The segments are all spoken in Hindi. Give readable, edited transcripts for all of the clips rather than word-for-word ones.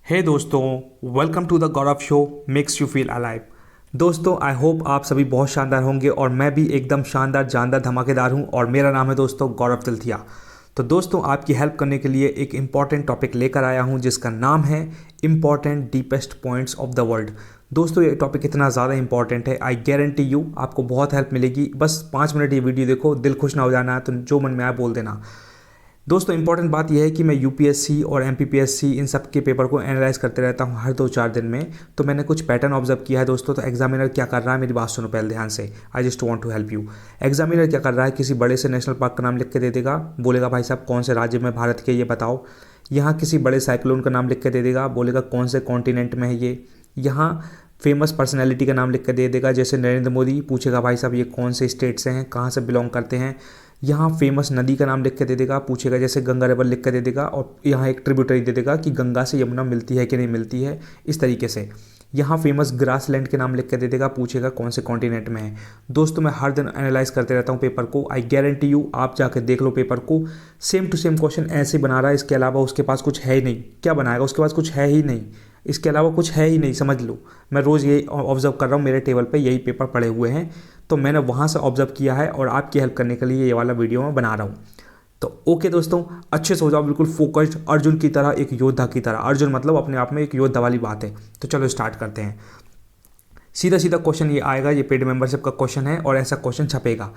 हे दोस्तों, welcome to the Gaurav show makes you feel alive. दोस्तों, आई होप आप सभी बहुत शानदार होंगे और मैं भी एकदम शानदार जानदार धमाकेदार हूं। और मेरा नाम है दोस्तों गौरव तिलथिया। तो दोस्तों, आपकी हेल्प करने के लिए एक इम्पॉर्टेंट टॉपिक लेकर आया हूं जिसका नाम है important deepest points of the world. दोस्तों, ये टॉपिक इतना ज़्यादा इंपॉर्टेंट है, आई गारंटी यू आपको बहुत हेल्प मिलेगी। बस 5 मिनट ये वीडियो देखो, दिल खुश ना हो जाना है तो जो मन में आए बोल देना। दोस्तों, इंपॉर्टेंट बात यह है कि मैं यूपीएससी और एमपीपीएससी इन सब के पेपर को एनालाइज करते रहता हूं हर 2-4 दिन में। तो मैंने कुछ पैटर्न ऑब्जर्व किया है दोस्तों। तो एग्जामिनर क्या कर रहा है, मेरी बात सुनो पहले ध्यान से। I just want to help you. Examiner क्या कर रहा है, किसी बड़े से नेशनल पार्क का नाम लिख के दे देगा, बोलेगा भाई साहब कौन से राज्य में भारत के ये बताओ। यहाँ किसी बड़े साइक्लोन का नाम लिख के दे देगा, बोलेगा कौन से कॉन्टिनेंट में है ये। यहाँ फेमस पर्सनैलिटी का नाम लिख कर दे देगा, जैसे नरेंद्र मोदी, पूछेगा भाई साहब ये कौन से स्टेट से हैं, कहाँ से बिलोंग करते हैं। यहाँ फेमस नदी का नाम लिख के दे देगा, पूछेगा जैसे गंगा रिवर लिख कर दे देगा, और यहाँ एक ट्रिब्यूटरी दे देगा कि गंगा से यमुना मिलती है कि नहीं मिलती है, इस तरीके से। यहाँ फेमस ग्रास लैंड के नाम लिख के दे देगा, पूछेगा कौन से कॉन्टिनेंट में है। दोस्तों, मैं हर दिन एनालाइज करते रहता हूँ पेपर को। आई गारंटी यू, आप जाकर देख लो पेपर को, सेम टू सेम क्वेश्चन ऐसे बना रहा है। इसके अलावा उसके पास कुछ है ही नहीं। क्या बनाएगा, उसके पास कुछ है ही नहीं, इसके अलावा कुछ है ही नहीं, समझ लो। मैं रोज़ ये ऑब्जर्व कर रहा हूँ, मेरे टेबल पे यही पेपर पड़े हुए हैं, तो मैंने वहाँ से ऑब्जर्व किया है और आपकी हेल्प करने के लिए ये वाला वीडियो मैं बना रहा हूँ। तो ओके दोस्तों, अच्छे से हो जाओ, बिल्कुल फोकस्ड, अर्जुन की तरह, एक योद्धा की तरह। अर्जुन मतलब अपने आप में एक योद्धा वाली बात है। तो चलो स्टार्ट करते हैं। सीधा सीधा क्वेश्चन ये आएगा, ये पेड मेंबरशिप का क्वेश्चन है और ऐसा क्वेश्चन छपेगा।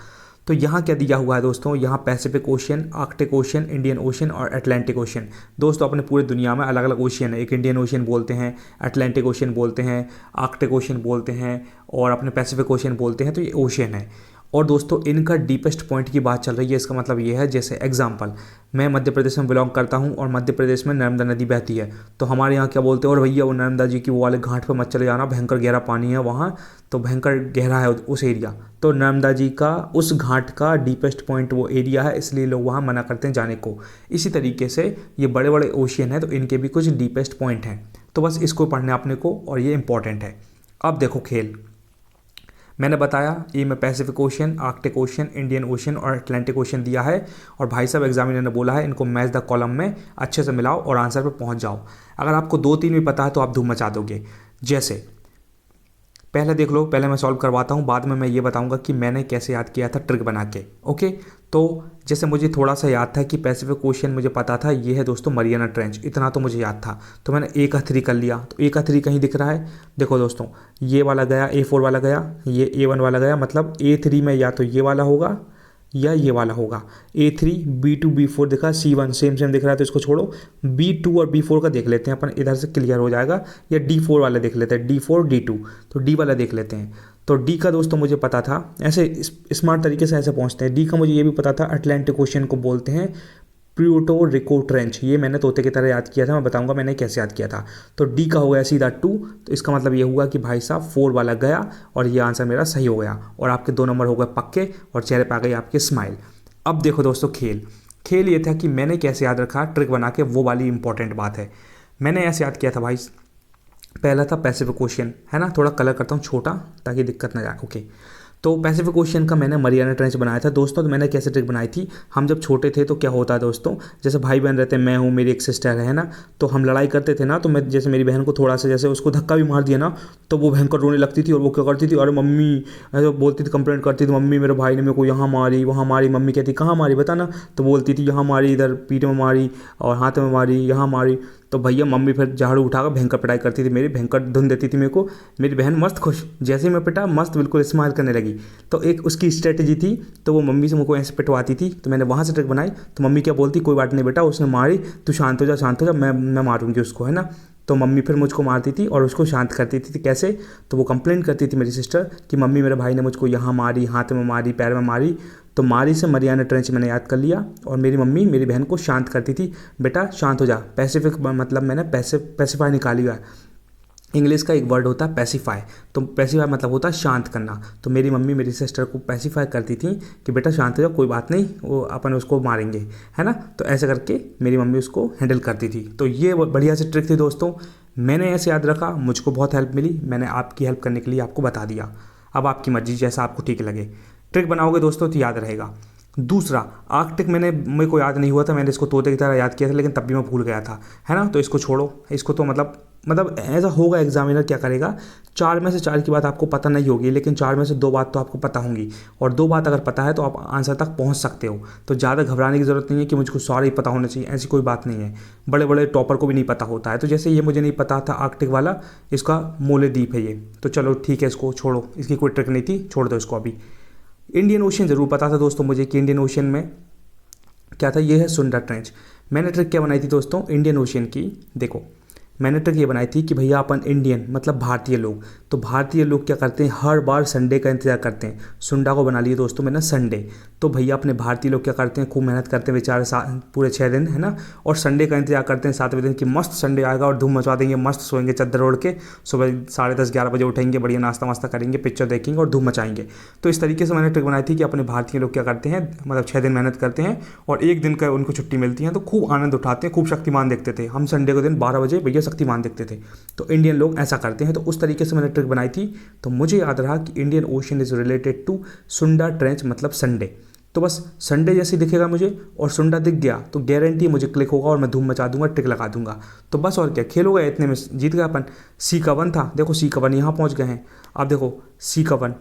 तो यहाँ क्या दिया हुआ है दोस्तों, यहाँ Pacific ocean, Arctic ocean, Indian ocean और अटलांटिक ओशियन। दोस्तों, अपने पूरे दुनिया में अलग अलग ओशियन है। एक इंडियन ओशियन बोलते हैं, अटलांटिक ओशियन बोलते हैं, आर्कटिक ओशियन बोलते हैं और अपने पैसिफिक ओशियन बोलते हैं। तो ये ओशियन है। और दोस्तों, इनका डीपेस्ट पॉइंट की बात चल रही है। इसका मतलब ये है, जैसे एग्जांपल, मैं मध्य प्रदेश में बिलोंग करता हूँ और मध्य प्रदेश में नर्मदा नदी बहती है। तो हमारे यहाँ क्या बोलते हैं, और भैया वो नर्मदा जी की वो वाले घाट पर मत चले जाना, भयंकर गहरा पानी है वहाँ, तो भयंकर गहरा है उस एरिया। तो नर्मदा जी का उस घाट का डीपेस्ट पॉइंट वो एरिया है, इसलिए लोग वहाँ मना करते हैं जाने को। इसी तरीके से ये बड़े बड़े ओशियन है, तो इनके भी कुछ डीपेस्ट पॉइंट हैं। तो बस इसको पढ़ना अपने को, और ये इंपॉर्टेंट है। अब देखो खेल, मैंने बताया ये मैं Pacific ocean, Arctic ocean, Indian ocean और अटलांटिक ओशियन दिया है। और भाई साहब एग्जामिनर ने बोला है इनको मैच द कॉलम में अच्छे से मिलाओ और आंसर पे पहुंच जाओ। अगर आपको 2-3 भी पता है तो आप धूम मचा दोगे। जैसे पहले देख लो, पहले मैं सॉल्व करवाता हूँ, बाद में मैं ये बताऊंगा कि मैंने कैसे याद किया था ट्रिक बना के। ओके, तो जैसे मुझे थोड़ा सा याद था कि पैसिफिक ओशियन मुझे पता था ये है दोस्तों मरियाना ट्रेंच, इतना तो मुझे याद था। तो मैंने ए का 3 कर लिया। तो ए का 3 कहीं दिख रहा है, देखो दोस्तों, ये वाला गया, A4 वाला गया, ये A1 वाला गया, मतलब A3 में या तो ये वाला होगा या ये वाला होगा। A3, B2, B4 दिखा, C1 सेम सेम दिख रहा है, तो इसको छोड़ो। B2 और B4 का देख लेते हैं अपन, इधर से क्लियर हो जाएगा। या D4 वाला देख लेते हैं, D4, D2, तो D वाला देख लेते हैं। तो डी का दोस्तों मुझे पता था, ऐसे स्मार्ट तरीके से ऐसे पहुंचते हैं। डी का मुझे ये भी पता था, अटलांटिक ओशियन को बोलते हैं प्यूर्टो रिको ट्रेंच। ये मैंने तोते की तरह याद किया था, मैं बताऊंगा मैंने कैसे याद किया था। तो डी का हो गया सीधा 2। तो इसका मतलब ये हुआ कि भाई साहब 4 वाला गया और ये आंसर मेरा सही हो गया, और आपके 2 नंबर हो गए पक्के, और चेहरे पे आ गई आपकी स्माइल। अब देखो दोस्तों, खेल ये था कि मैंने कैसे याद रखा ट्रिक बना के, वो वाली इंपॉर्टेंट बात है। मैंने ऐसे याद किया था भाई, पहला था पैसिफिक ओशियन, है ना, थोड़ा कलर करता हूँ छोटा ताकि दिक्कत ना जाए। ओके, तो पैसिफिक ओशियन का मैंने मरियाना ट्रेंच बनाया था दोस्तों। तो मैंने कैसे ट्रिक बनाई थी, हम जब छोटे थे तो क्या होता है दोस्तों, जैसे भाई बहन रहते हैं, मैं हूँ, मेरी एक सिस्टर है ना, तो हम लड़ाई करते थे ना, तो मैं जैसे मेरी बहन को थोड़ा सा जैसे उसको धक्का भी मार दिया ना, तो वो भयंकर रोने लगती थी। और वो क्या करती थी, अरे मम्मी ऐसे बोलती थी, कंप्लेंट करती थी, मम्मी मेरे भाई ने मेरे को यहाँ मारी वहाँ मारी। मम्मी कहती कहाँ मारी बता ना, तो बोलती थी यहाँ मारी, इधर पीठ में मारी और हाथ में मारी, यहाँ मारी। तो भैया मम्मी फिर झाड़ू उठाकर भयंकर पिटाई करती थी मेरी, भयंकर धुन देती थी मेरे को। मेरी बहन मस्त खुश, जैसे ही मैं पिटा मस्त बिल्कुल स्माइल करने लगी। तो एक उसकी स्ट्रेटजी थी, तो वो मम्मी से मुझको ऐसे पिटवाती थी। तो मैंने वहाँ से ट्रिक बनाई। तो मम्मी क्या बोलती, कोई बात नहीं बेटा, उसने मारी, तू शांत हो जा, शांत हो जा, मैं मारूंगी उसको, है ना। तो मम्मी फिर मुझको मारती थी और उसको शांत करती थी। कैसे, तो वो कंप्लेंट करती थी मेरी सिस्टर कि मम्मी मेरे भाई ने मुझको यहाँ मारी, हाथ में मारी, पैर में मारी। तो मारी से मरियाना ट्रेंच मैंने याद कर लिया, और मेरी मम्मी मेरी बहन को शांत करती थी, बेटा शांत हो जा। पैसिफिक मतलब मैंने पैसिफाई निकाली हुआ है। इंग्लिश का एक वर्ड होता है पैसिफाई, तो पैसिफाई मतलब होता है शांत करना। तो मेरी मम्मी मेरी सिस्टर को पैसिफाई करती थी कि बेटा शांत हो जाओ, कोई बात नहीं, वो अपन उसको मारेंगे, है ना। तो ऐसे करके मेरी मम्मी उसको हैंडल करती थी। तो ये बढ़िया सी ट्रिक थी दोस्तों, मैंने ऐसे याद रखा, मुझको बहुत हेल्प मिली, मैंने आपकी हेल्प करने के लिए आपको बता दिया। अब आपकी मर्जी, जैसा आपको ठीक लगे। ट्रिक बनाओगे दोस्तों तो याद रहेगा। दूसरा आर्कटिक मेरे को याद नहीं हुआ था, मैंने इसको तोते की तरह याद किया था, लेकिन तब भी मैं भूल गया था, है ना। तो इसको छोड़ो, इसको तो मतलब ऐसा होगा, एग्जामिनर क्या करेगा, 4 में से 4 की बात आपको पता नहीं होगी, लेकिन 4 में से 2 बात तो आपको पता होंगी, और 2 बात अगर पता है तो आप आंसर तक पहुंच सकते हो। तो ज़्यादा घबराने की ज़रूरत नहीं है कि मुझको सारे ही पता होने चाहिए, ऐसी कोई बात नहीं है। बड़े बड़े टॉपर को भी नहीं पता होता है। तो जैसे ये मुझे नहीं पता था आर्कटिक वाला, इसका मोले द्वीप है ये, तो चलो ठीक है, इसको छोड़ो, इसकी कोई ट्रिक नहीं थी, छोड़ दो इसको अभी। इंडियन ओशन ज़रूर पता था दोस्तों मुझे कि इंडियन ओशन में क्या था, ये है सुंडा ट्रेंच। मैंने ट्रिक क्या बनाई थी दोस्तों इंडियन ओशन की, देखो मैंने ट्रिक ये बनाई थी कि भैया अपन इंडियन मतलब भारतीय लोग, तो भारतीय लोग क्या करते हैं, हर बार संडे का इंतजार करते हैं। सुंडा को बना लिए दोस्तों मैंने संडे, तो भैया अपने भारतीय लोग क्या करते हैं, खूब मेहनत करते हैं बेचारे, पूरे 6 दिन, है ना, और संडे का इंतजार करते हैं 7वें दिन कि मस्त संडे आएगा और धूम मचवा देंगे, मस्त सोएंगे चादर ओढ़ के, सुबह 10:30-11 बजे उठेंगे, बढ़िया नाश्ता वास्ता करेंगे, पिक्चर देखेंगे और धूम मचाएंगे। तो इस तरीके से मैंने ट्रिक बनाई थी कि अपने भारतीय लोग क्या करते हैं, मतलब 6 दिन मेहनत करते हैं और 1 दिन का उनको छुट्टी मिलती है, तो खूब आनंद उठाते हैं, खूब शक्तिमान देखते थे। हम संडे को दिन 12 बजे भैया शक्तिमान देखते थे, तो इंडियन लोग ऐसा करते हैं। तो उस तरीके से मैंने ट्रिक बनाई थी, तो मुझे याद रहा कि Indian Ocean is related to Sunda trench मतलब संडे। तो बस संडे जैसे दिखेगा मुझे और सुंडा दिख गया तो गारंटी मुझे क्लिक होगा और मैं धूम मचा दूंगा, ट्रिक लगा दूंगा। तो बस और क्या, खेल हो गया, इतने में जीत गया अपन। सी का 1 था, देखो सी का 1 यहाँ पहुँच गए हैं। अब देखो सी का 1,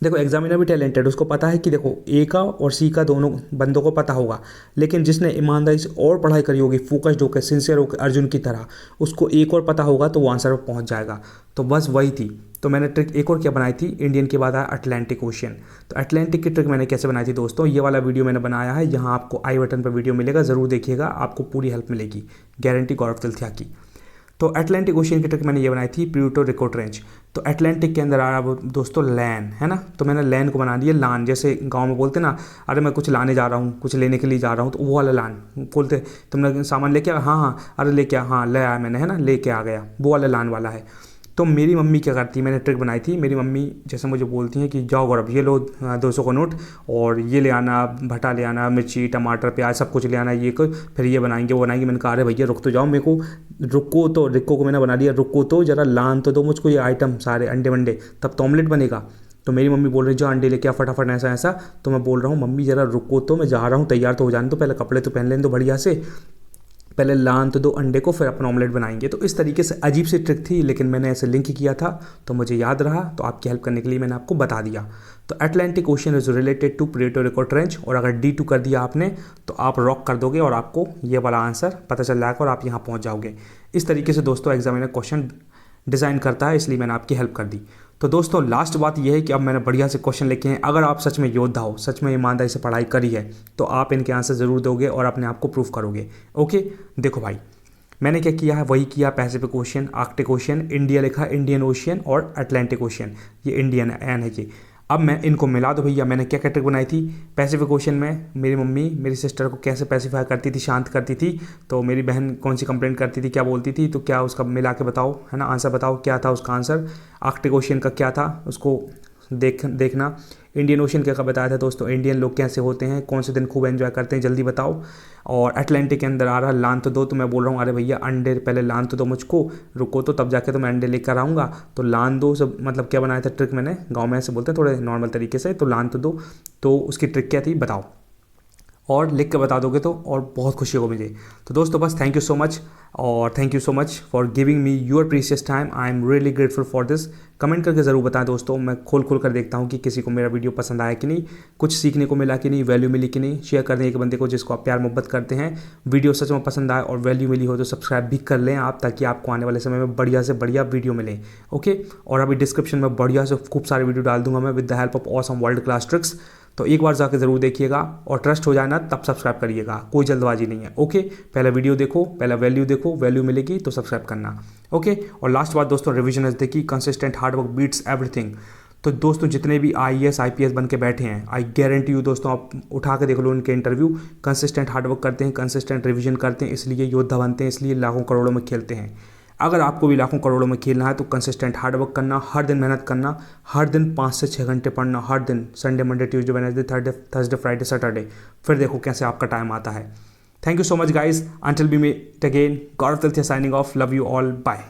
देखो एग्जामिनर भी टैलेंटेड, उसको पता है कि देखो ए का और सी का दोनों बंदों को पता होगा, लेकिन जिसने ईमानदारी से और पढ़ाई करी होगी, फोकस्ड होकर, सिंसियर होकर, अर्जुन की तरह, उसको एक और पता होगा तो वो आंसर पर पहुंच जाएगा। तो बस वही थी। तो मैंने ट्रिक एक और क्या बनाई थी, इंडियन के बाद आया अटलांटिक ओशियन। तो अटलांटिक की ट्रिक मैंने कैसे बनाई थी दोस्तों, ये वाला वीडियो मैंने बनाया है, यहाँ आपको आई बटन पर वीडियो मिलेगा, ज़रूर देखिएगा, आपको पूरी हेल्प मिलेगी, गारंटी गौरव तिलथिया की। तो अटलांटिक ओशियन की ट्रिक मैंने ये बनाई थी, प्यूर्टो रिको ट्रेंच। तो अटलांटिक के अंदर आ रहा दोस्तों लैन, है ना, तो मैंने लैन को बना दिया लान, जैसे गांव में बोलते ना, अरे मैं कुछ लाने जा रहा हूँ, कुछ लेने के लिए जा रहा हूँ, तो वो वाला लान बोलते, तुमने सामान लेके आ, हाँ हाँ, अरे लेके आ, हाँ ले आया मैंने, है ना, लेके आ गया, वो वाला लान वाला है। तो मेरी मम्मी क्या करती है, मैंने ट्रिक बनाई थी, मेरी मम्मी जैसे मुझे बोलती हैं कि जाओ गौरव ये लो 200 का नोट और ये ले आना, भटा ले आना, मिर्ची टमाटर प्याज सब कुछ ले आना, ये को फिर ये बनाएंगे वो बनाएंगे। मैंने कहा अरे भैया रुक तो जाओ, मेरे को रुको तो, रिक्को को मैंने बना दिया, रुको तो जरा लान तो दो मुझको ये आइटम सारे, अंडे वंडे, तब तो ऑमलेट बनेगा। तो मेरी मम्मी बोल रही जो अंडे लेके आ फटाफट, ऐसा ऐसा। तो मैं बोल रहा हूँ मम्मी ज़रा रुको तो, मैं जा रहा हूँ, तैयार तो हो जाने दो, पहले कपड़े तो पहन लेने दो बढ़िया से, पहले लान तो दो अंडे को, फिर अपना ऑमलेट बनाएंगे। तो इस तरीके से अजीब सी ट्रिक थी, लेकिन मैंने ऐसे लिंक किया था तो मुझे याद रहा, तो आपकी हेल्प करने के लिए मैंने आपको बता दिया। तो Atlantic ocean is related to Puerto Rico trench, और अगर D2 कर दिया आपने तो आप रॉक कर दोगे और आपको ये वाला आंसर पता चल जाएगा और आप यहाँ पहुँच जाओगे। इस तरीके से दोस्तों एग्जामिनर क्वेश्चन डिज़ाइन करता है, इसलिए मैंने आपकी हेल्प कर दी। तो दोस्तों लास्ट बात यह है कि अब मैंने बढ़िया से क्वेश्चन लिखे हैं, अगर आप सच में योद्धा हो, सच में ईमानदारी से पढ़ाई करी है, तो आप इनके आंसर ज़रूर दोगे और अपने आप को प्रूफ करोगे। ओके, देखो भाई मैंने क्या किया है, वही किया, Pacific ocean, Arctic ocean, India लिखा, इंडियन ओशियन और अटलांटिक ओशियन, ये इंडियन एन है ये। अब मैं इनको मिला दो भैया, मैंने क्या ट्रिक बनाई थी, पैसिफिक ओशियन में मेरी मम्मी मेरी सिस्टर को कैसे पैसिफाई करती थी, शांत करती थी। तो मेरी बहन कौन सी कंप्लेंट करती थी, क्या बोलती थी, तो क्या उसका मिला के बताओ, है ना, आंसर बताओ क्या था उसका आंसर। आर्कटिक ओशियन का क्या था उसको देखना। इंडियन ओशन क्या बताया था दोस्तों, इंडियन लोग कैसे होते हैं, कौन से दिन खूब एंजॉय करते हैं, जल्दी बताओ। और अटलांटिक के अंदर आ रहा लान तो दो, तो मैं बोल रहा हूँ अरे भैया अंडे पहले लान तो दो मुझको, रुको तो तब जाके तो मैं अंडे लेकर आऊँगा। तो लान दो सब मतलब क्या बनाया था ट्रिक मैंने, गाँव में ऐसे बोलते हैं थोड़े नॉर्मल तरीके से, तो लान तो दो, तो उसकी ट्रिक क्या थी बताओ, और लिख के बता दोगे तो और बहुत खुशी होगी मुझे। तो दोस्तों बस थैंक यू सो मच, और thank you so much for giving me your precious time, I am really grateful for this. Comment करके ज़रूर बताएं दोस्तों, मैं खोल कर देखता हूँ कि किसी को मेरा वीडियो पसंद आया कि नहीं, कुछ सीखने को मिला कि नहीं, वैल्यू मिली कि नहीं। शेयर कर दें एक बंदे को जिसको आप प्यार मोहब्बत करते हैं, वीडियो सच में पसंद आए और वैल्यू मिली हो तो सब्सक्राइब भी कर लें आप, ताकि आपको आने वाले समय में बढ़िया से बढ़िया वीडियो मिले। ओके, और अभी डिस्क्रिप्शन में बढ़िया से खूब सारे वीडियो डाल दूंगा मैं with the help of awesome world class tricks, तो एक बार जाकर ज़रूर देखिएगा और ट्रस्ट हो जाए ना तब सब्सक्राइब करिएगा, कोई जल्दबाजी नहीं है। ओके, पहले वीडियो देखो, पहले वैल्यू देखो, वैल्यू मिलेगी तो सब्सक्राइब करना। ओके, और लास्ट बात दोस्तों, revision is the key, consistent hard work beats everything. तो दोस्तों जितने भी IAS IPS बन के बैठे हैं, आई गारंटी यू दोस्तों, आप उठा के देख लो उनके इंटरव्यू, कंसिस्टेंट हार्डवर्क करते हैं, कंसिस्टेंट रिवीजन करते हैं, इसलिए योद्धा बनते हैं, इसलिए लाखों करोड़ों में खेलते हैं। अगर आपको भी लाखों करोड़ों में खेलना है तो कंसिस्टेंट हार्डवर्क करना, हर दिन मेहनत करना, हर दिन 5 से 6 घंटे पढ़ना, हर दिन, Sunday Monday Tuesday Wednesday Thursday Friday Saturday, फिर देखो कैसे आपका टाइम आता है। Thank you so much guys, until we meet again, Gaurav Tilthiya signing off, love you all, bye.